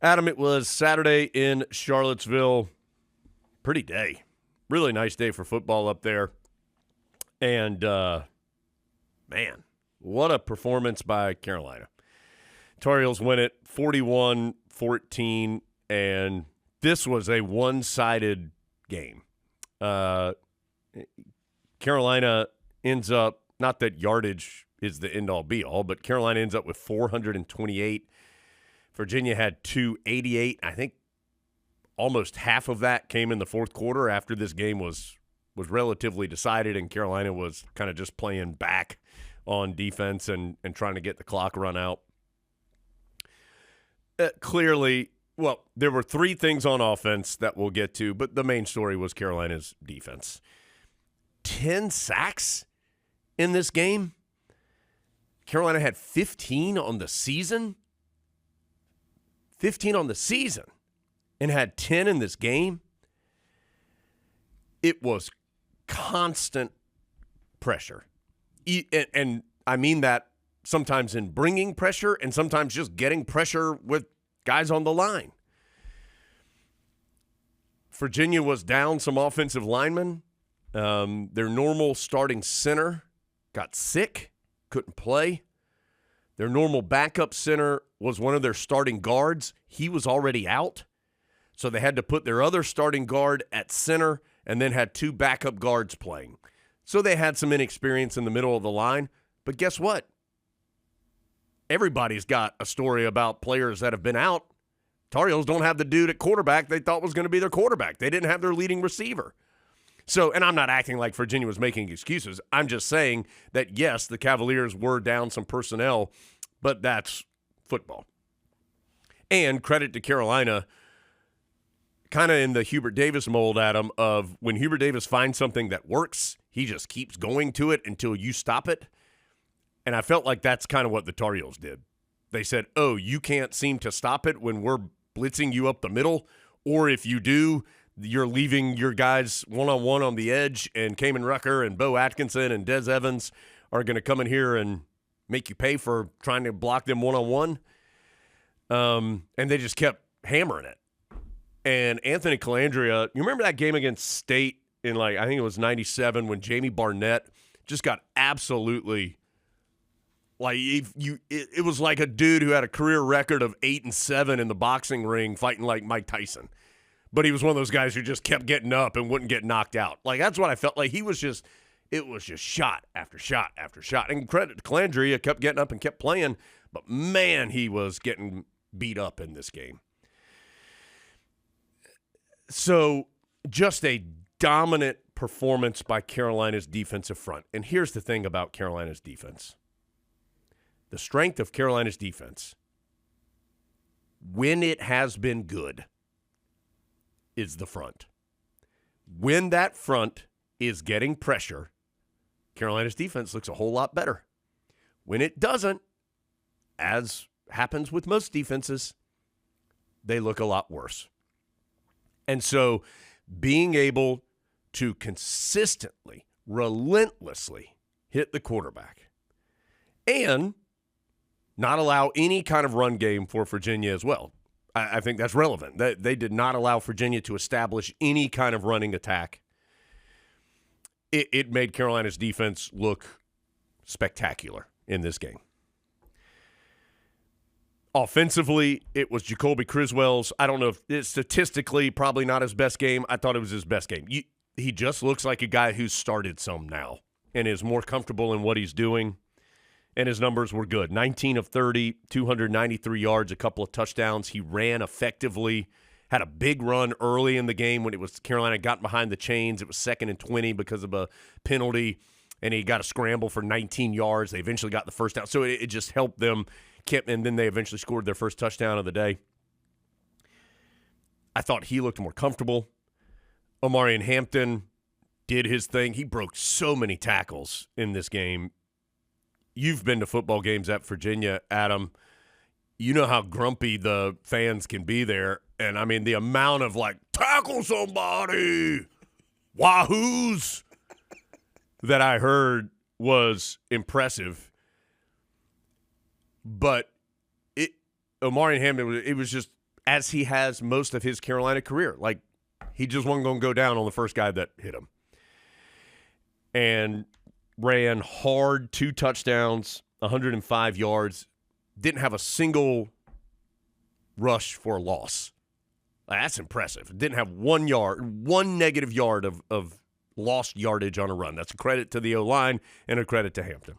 Adam, it was Saturday in Charlottesville. Pretty day. Really nice day for football up there. And, man, what a performance by Carolina. Tar Heels win it 41-14, and this was a one-sided game. Carolina ends up, not that yardage is the end-all be-all, but Carolina ends up with 428. Virginia had 288. I think almost half of that came in the fourth quarter after this game was relatively decided, and Carolina was kind of just playing back on defense and trying to get the clock run out. Clearly, well, there were three things on offense that we'll get to, but the main story was Carolina's defense. 10 sacks in this game. Carolina had 15 on the season. 15 on the season and had 10 in this game. It was constant pressure. And I mean that sometimes in bringing pressure and sometimes just getting pressure with guys on the line. Virginia was down some offensive linemen. Their normal starting center got sick, couldn't play. Their normal backup center was one of their starting guards. He was already out. So they had to put their other starting guard at center and then had two backup guards playing. So they had some inexperience in the middle of the line. But guess what? Everybody's got a story about players that have been out. Tar Heels don't have the dude at quarterback they thought was going to be their quarterback. They didn't have their leading receiver. So, and I'm not acting like Virginia was making excuses. I'm just saying that, yes, the Cavaliers were down some personnel, but that's football. And credit to Carolina, kind of in the Hubert Davis mold, Adam, of when Hubert Davis finds something that works, he just keeps going to it until you stop it. And I felt like that's kind of what the Tar Heels did. They said, oh, you can't seem to stop it when we're blitzing you up the middle, or if you do, you're leaving your guys one-on-one on the edge, and Kamen Rucker and Bo Atkinson and Des Evans are going to come in here and make you pay for trying to block them one-on-one. And they just kept hammering it. And Anthony Calandria, you remember that game against State in, I think it was 97 when Jamie Barnett just got absolutely – it was like a dude who had a career record of 8-7 in the boxing ring fighting like Mike Tyson. But he was one of those guys who just kept getting up and wouldn't get knocked out. That's what I felt like. It was just shot after shot after shot. And credit to Calandria, kept getting up and kept playing. But, man, he was getting beat up in this game. So just a dominant performance by Carolina's defensive front. And here's the thing about Carolina's defense. The strength of Carolina's defense, when it has been good, is the front. When that front is getting pressure, Carolina's defense looks a whole lot better. When it doesn't, as happens with most defenses, they look a lot worse. And so being able to consistently, relentlessly hit the quarterback and not allow any kind of run game for Virginia as well. I think that's relevant. They did not allow Virginia to establish any kind of running attack. It made Carolina's defense look spectacular in this game. Offensively, it was Jacoby Criswell's. I don't know if it's statistically probably not his best game. I thought it was his best game. He just looks like a guy who's started some now and is more comfortable in what he's doing. And his numbers were good. 19 of 30, 293 yards, a couple of touchdowns. He ran effectively, had a big run early in the game when it was Carolina got behind the chains. It was 2nd and 20 because of a penalty, and he got a scramble for 19 yards. They eventually got the first down. So it just helped them, and then they eventually scored their first touchdown of the day. I thought he looked more comfortable. Omarion Hampton did his thing. He broke so many tackles in this game. You've been to football games at Virginia, Adam. You know how grumpy the fans can be there. And, I mean, the amount of, tackle somebody, wahoos, that I heard was impressive. But Omarion Hampton, it was just as he has most of his Carolina career. Like, he just wasn't going to go down on the first guy that hit him. And ran hard, 2 touchdowns, 105 yards. Didn't have a single rush for a loss. That's impressive. Didn't have 1 negative yard of lost yardage on a run. That's a credit to the O-line and a credit to Hampton.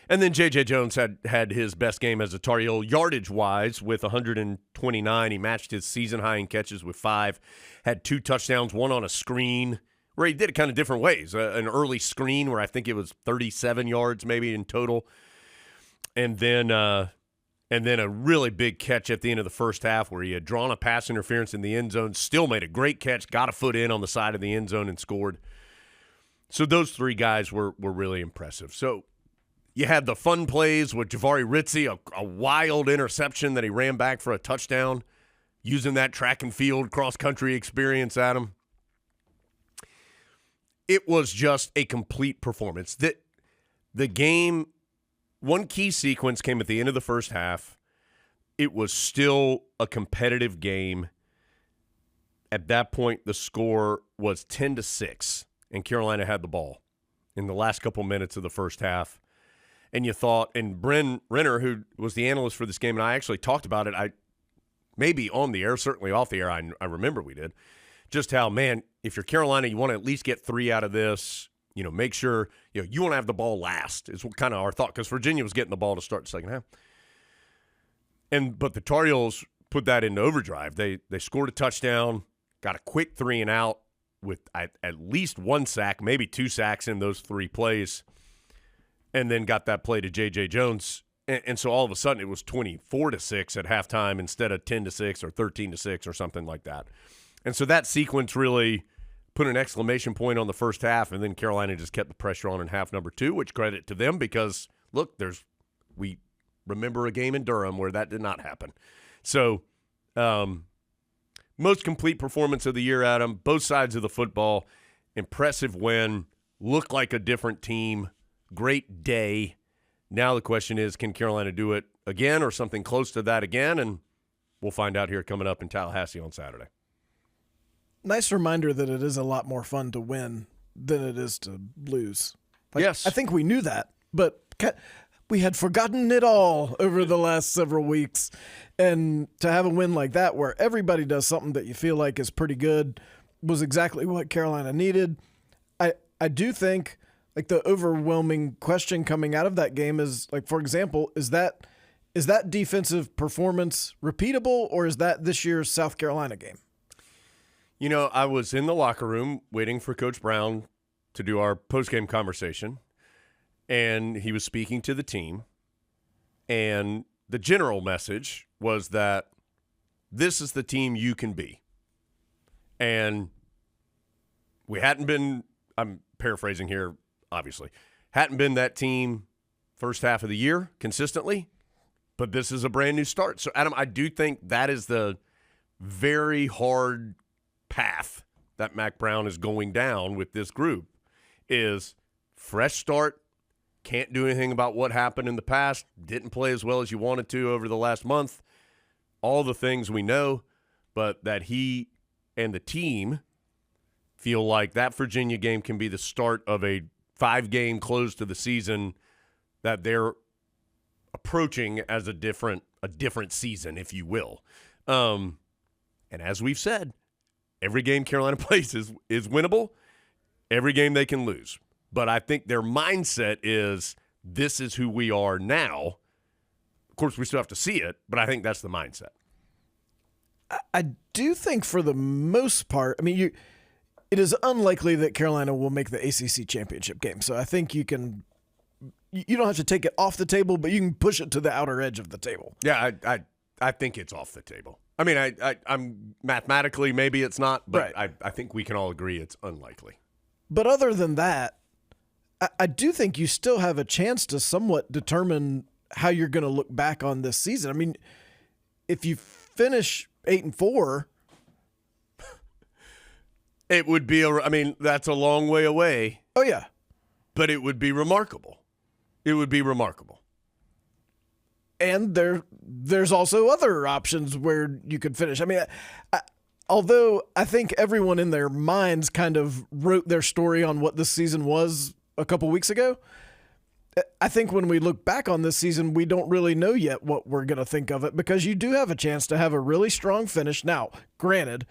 And then J.J. Jones had his best game as a Tar Heel yardage-wise with 129. He matched his season high in catches with 5. Had 2 touchdowns, 1 on a screen, where he did it kind of different ways. An early screen where I think it was 37 yards maybe in total. And then a really big catch at the end of the first half where he had drawn a pass interference in the end zone, still made a great catch, got a foot in on the side of the end zone and scored. So those 3 guys were really impressive. So you had the fun plays with Jahvaree Ritzie, a wild interception that he ran back for a touchdown, using that track and field cross-country experience at him. It was just a complete performance. The game, one key sequence came at the end of the first half. It was still a competitive game. At that point, the score was 10-6, and Carolina had the ball in the last couple minutes of the first half. And you thought, and Bren Renner, who was the analyst for this game, and I actually talked about it, maybe on the air, certainly off the air, I remember we did, just how, man, if you're Carolina, you want to at least get 3 out of this. Make sure, you want to have the ball last is what kind of our thought, because Virginia was getting the ball to start the second half. But the Tar Heels put that into overdrive. They scored a touchdown, got a quick 3 and out with at least 1 sack, maybe 2 sacks in those 3 plays, and then got that play to J.J. Jones. And so all of a sudden it was 24-6 at halftime instead of 10-6 or 13-6 or something like that. And so that sequence really put an exclamation point on the first half, and then Carolina just kept the pressure on in half number 2, which credit to them because, look, we remember a game in Durham where that did not happen. So most complete performance of the year, Adam, both sides of the football, impressive win, looked like a different team, great day. Now the question is, can Carolina do it again or something close to that again? And we'll find out here coming up in Tallahassee on Saturday. Nice reminder that it is a lot more fun to win than it is to lose. Yes. I think we knew that, but we had forgotten it all over the last several weeks. And to have a win like that where everybody does something that you feel like is pretty good was exactly what Carolina needed. I do think the overwhelming question coming out of that game is, for example, is that defensive performance repeatable, or is that this year's South Carolina game? I was in the locker room waiting for Coach Brown to do our postgame conversation, and he was speaking to the team, and the general message was that this is the team you can be. And we hadn't been, I'm paraphrasing here, obviously, hadn't been that team first half of the year consistently, but this is a brand new start. So, Adam, I do think that is the very hard path that Mack Brown is going down with this group is fresh start, can't do anything about what happened in the past, didn't play as well as you wanted to over the last month, all the things we know, but that he and the team feel like that Virginia game can be the start of a 5-game close to the season that they're approaching as a different season, if you will. And as we've said, every game Carolina plays is winnable. Every game they can lose. But I think their mindset is this is who we are now. Of course, we still have to see it, but I think that's the mindset. I do think for the most part, it is unlikely that Carolina will make the ACC championship game. So I think you don't have to take it off the table, but you can push it to the outer edge of the table. Yeah, I think it's off the table. I'm mathematically, maybe it's not, but right. I think we can all agree it's unlikely. But other than that, I do think you still have a chance to somewhat determine how you're going to look back on this season. If you finish 8-4, it would be that's a long way away. Oh yeah, but it would be remarkable. It would be remarkable. And there's also other options where you could finish. I mean, although I think everyone in their minds kind of wrote their story on what this season was a couple weeks ago, I think when we look back on this season, we don't really know yet what we're going to think of it, because you do have a chance to have a really strong finish. Now, granted,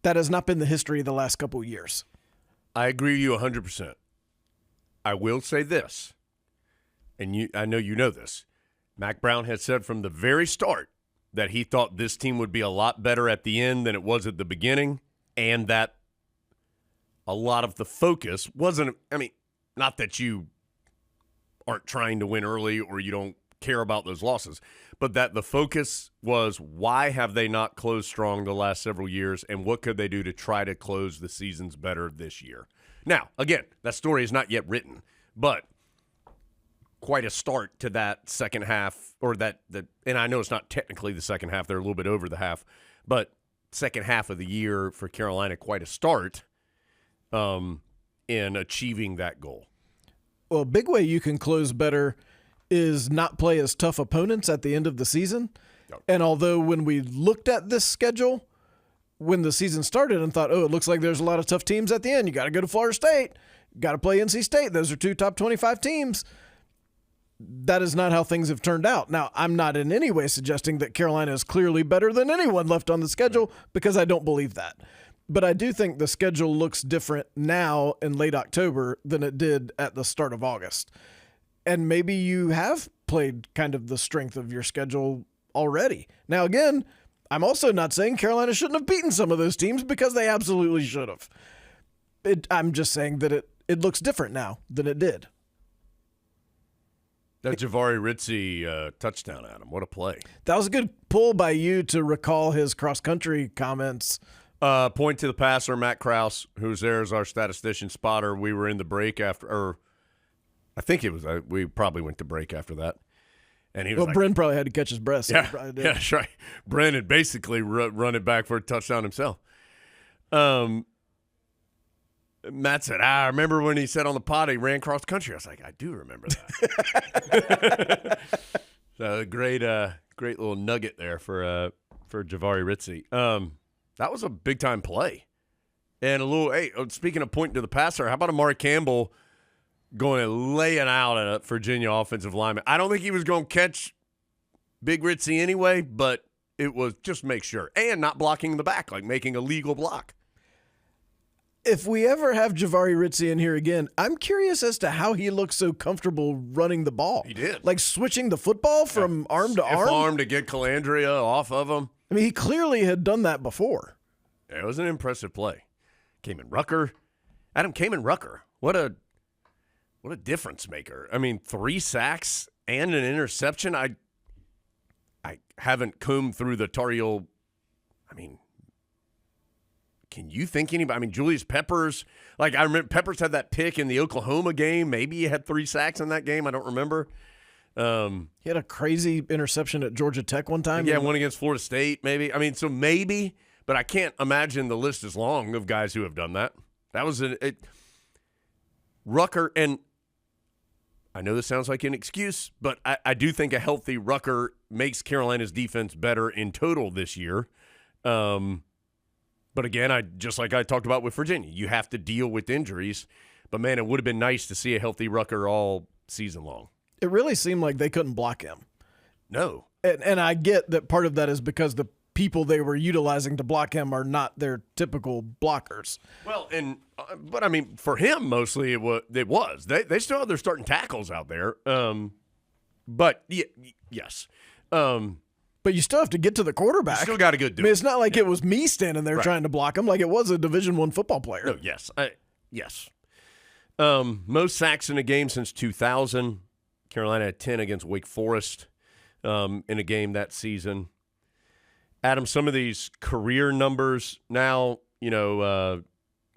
that has not been the history of the last couple of years. I agree with you 100%. I will say this, and I know you know this. Mack Brown had said from the very start that he thought this team would be a lot better at the end than it was at the beginning, and that a lot of the focus wasn't – I mean, not that you aren't trying to win early or you don't care about those losses, but that the focus was why have they not closed strong the last several years, and what could they do to try to close the seasons better this year. Now, again, that story is not yet written, but – quite a start to that second half, or and I know it's not technically the second half, they're a little bit over the half, but second half of the year for Carolina, quite a start in achieving that goal. Well, a big way you can close better is not play as tough opponents at the end of the season. Yep. And although when we looked at this schedule, when the season started and thought, oh, it looks like there's a lot of tough teams at the end, you got to go to Florida State, got to play NC State, those are two top 25 teams. That is not how things have turned out. Now, I'm not in any way suggesting that Carolina is clearly better than anyone left on the schedule, because I don't believe that. But I do think the schedule looks different now in late October than it did at the start of August. And maybe you have played kind of the strength of your schedule already. Now, again, I'm also not saying Carolina shouldn't have beaten some of those teams, because they absolutely should have. I'm just saying that it looks different now than it did. That Jahvaree Ritzie touchdown, Adam. What a play. That was a good pull by you to recall his cross-country comments. Point to the passer, Matt Krause, who's there as our statistician spotter. We were in the break after, or I think it was, we probably went to break after that. And he was like, Bren probably had to catch his breath. So yeah, that's right. Bren had basically run it back for a touchdown himself. Matt said, I remember when he said on the pod he ran cross country. I was like, I do remember that. So great little nugget there for Jahvaree Ritzie. That was a big time play, and a little. Hey, speaking of pointing to the passer, how about Amari Campbell going and laying out a Virginia offensive lineman? I don't think he was going to catch Big Ritzie anyway, but it was just make sure, and not blocking the back, like making a legal block. If we ever have Jahvaree Ritzie in here again, I'm curious as to how he looks so comfortable running the ball. He did. Like switching the football from arm to arm to get Calandria off of him. I mean, he clearly had done that before. It was an impressive play. Kamen Rucker. Adam Kamen Rucker. What a difference maker. I mean, 3 sacks and an interception. I haven't combed through the Tar Heel. I mean, can you think anybody? I mean, Julius Peppers. Like, I remember Peppers had that pick in the Oklahoma game. Maybe he had 3 sacks in that game. I don't remember. He had a crazy interception at Georgia Tech one time. Yeah, one against Florida State, maybe. I mean, so maybe, but I can't imagine the list is long of guys who have done that. That was Rucker, and I know this sounds like an excuse, but I do think a healthy Rucker makes Carolina's defense better in total this year. But again, just like I talked about with Virginia, you have to deal with injuries. But, man, it would have been nice to see a healthy Rucker all season long. It really seemed like they couldn't block him. No. And I get that part of that is because the people they were utilizing to block him are not their typical blockers. Well, but I mean, for him, mostly it was. They still have their starting tackles out there. But, yes. But you still have to get to the quarterback. You still got to go do it. I mean, it's not like it was me standing there trying to block him, like it was a Division I football player. No, yes. Yes. Most sacks in a game since 2000. Carolina had 10 against Wake Forest in a game that season. Adam, some of these career numbers now,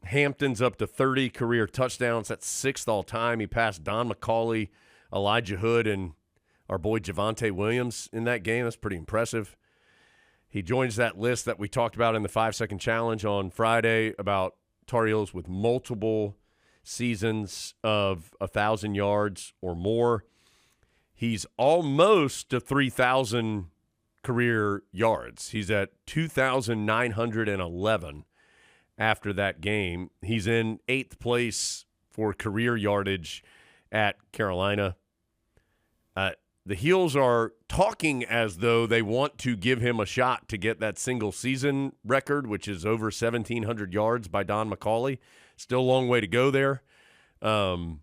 Hampton's up to 30 career touchdowns. That's 6th all time. He passed Don McCauley, Elijah Hood, and our boy Javonte Williams in that game. That's pretty impressive. He joins that list that we talked about in the 5-second challenge on Friday about Tar Heels with multiple seasons of 1,000 yards or more. He's almost to 3,000 career yards. He's at 2,911 after that game. He's in 8th place for career yardage at Carolina. The Heels are talking as though they want to give him a shot to get that single season record, which is over 1,700 yards by Don McCauley. Still a long way to go there. And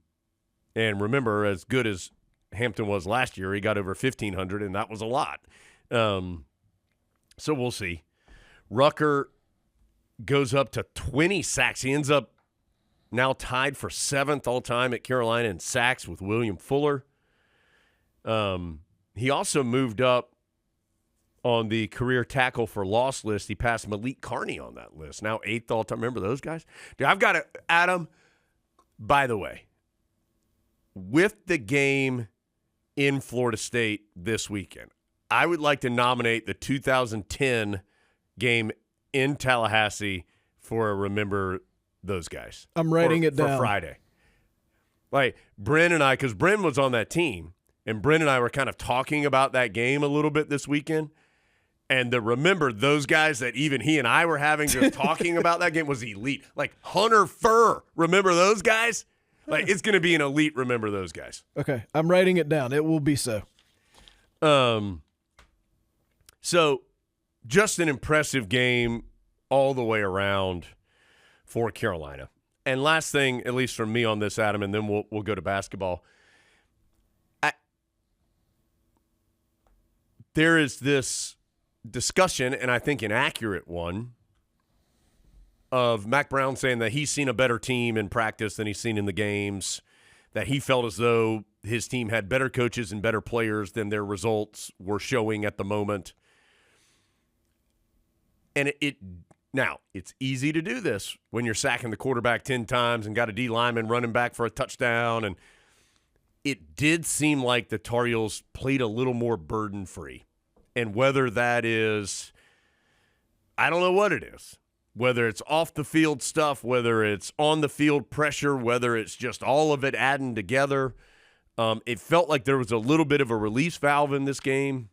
remember, as good as Hampton was last year, he got over 1,500, and that was a lot. So we'll see. Rucker goes up to 20 sacks. He ends up now tied for 7th all-time at Carolina in sacks with William Fuller. He also moved up on the career tackle for loss list. He passed Malik Carney on that list. Now 8th all-time. Remember those guys? Dude, I've got to, Adam, by the way, with the game in Florida State this weekend, I would like to nominate the 2010 game in Tallahassee for a Remember Those Guys. I'm writing it down. For Friday. Like, Bryn and I, because Bryn was on that team, and Bryn and I were kind of talking about that game a little bit this weekend. And the Remember Those Guys that even he and I were having just talking about that game was elite. Like, Hunter Furr, remember those guys? Like, it's going to be an elite Remember Those Guys. Okay, I'm writing it down. It will be so. So, just an impressive game all the way around for Carolina. And last thing, at least from me on this, Adam, and then we'll go to basketball. There is this discussion, and I think an accurate one, of Mack Brown saying that he's seen a better team in practice than he's seen in the games, that he felt as though his team had better coaches and better players than their results were showing at the moment. And now, it's easy to do this when you're sacking the quarterback 10 times and got a D lineman running back for a touchdown. And it did seem like the Tar Heels played a little more burden-free. And whether that is, I don't know what it is. Whether it's off-the-field stuff, whether it's on-the-field pressure, whether it's just all of it adding together. It felt like there was a little bit of a release valve in this game.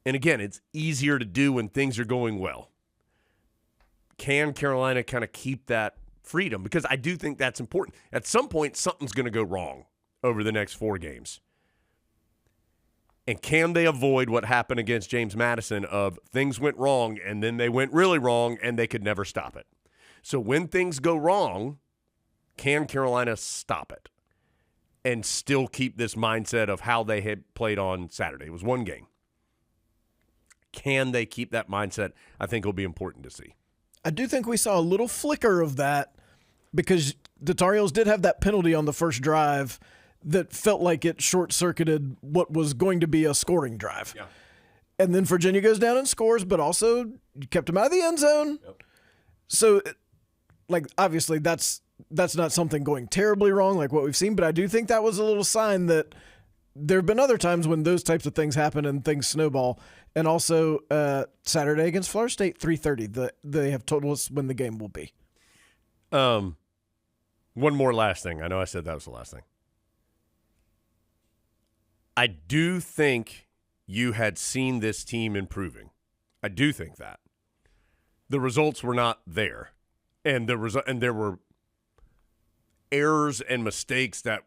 And again, it's easier to do when things are going well. Can Carolina kind of keep that freedom? Because I do think that's important. At some point, something's going to go wrong over the next 4 games. And can they avoid what happened against James Madison of things went wrong and then they went really wrong and they could never stop it? So when things go wrong, can Carolina stop it and still keep this mindset of how they had played on Saturday? It was 1 game. Can they keep that mindset? I think will be important to see. I do think we saw a little flicker of that because the Tar Heels did have that penalty on the first drive that felt like it short-circuited what was going to be a scoring drive. Yeah. And then Virginia goes down and scores, but also kept them out of the end zone. Yep. So, like, obviously that's not something going terribly wrong like what we've seen, but I do think that was a little sign that there have been other times when those types of things happen and things snowball. And also Saturday against Florida State, 3:30. They have told us when the game will be. One more last thing. I know I said that was the last thing. I do think you had seen this team improving. I do think that. The results were not there. And there were errors and mistakes that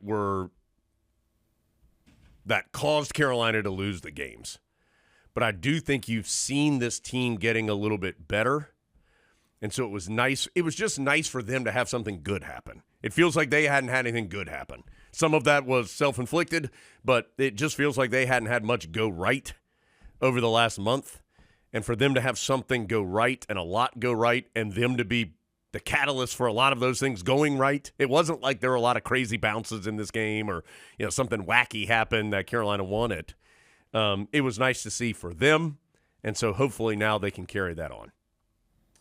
caused Carolina to lose the games. But I do think you've seen this team getting a little bit better. And so it was nice. It was just nice for them to have something good happen. It feels like they hadn't had anything good happen. Some of that was self-inflicted, but it just feels like they hadn't had much go right over the last month. And for them to have something go right and a lot go right and them to be the catalyst for a lot of those things going right. It wasn't like there were a lot of crazy bounces in this game or something wacky happened that Carolina won it. It was nice to see for them, and so hopefully now they can carry that on.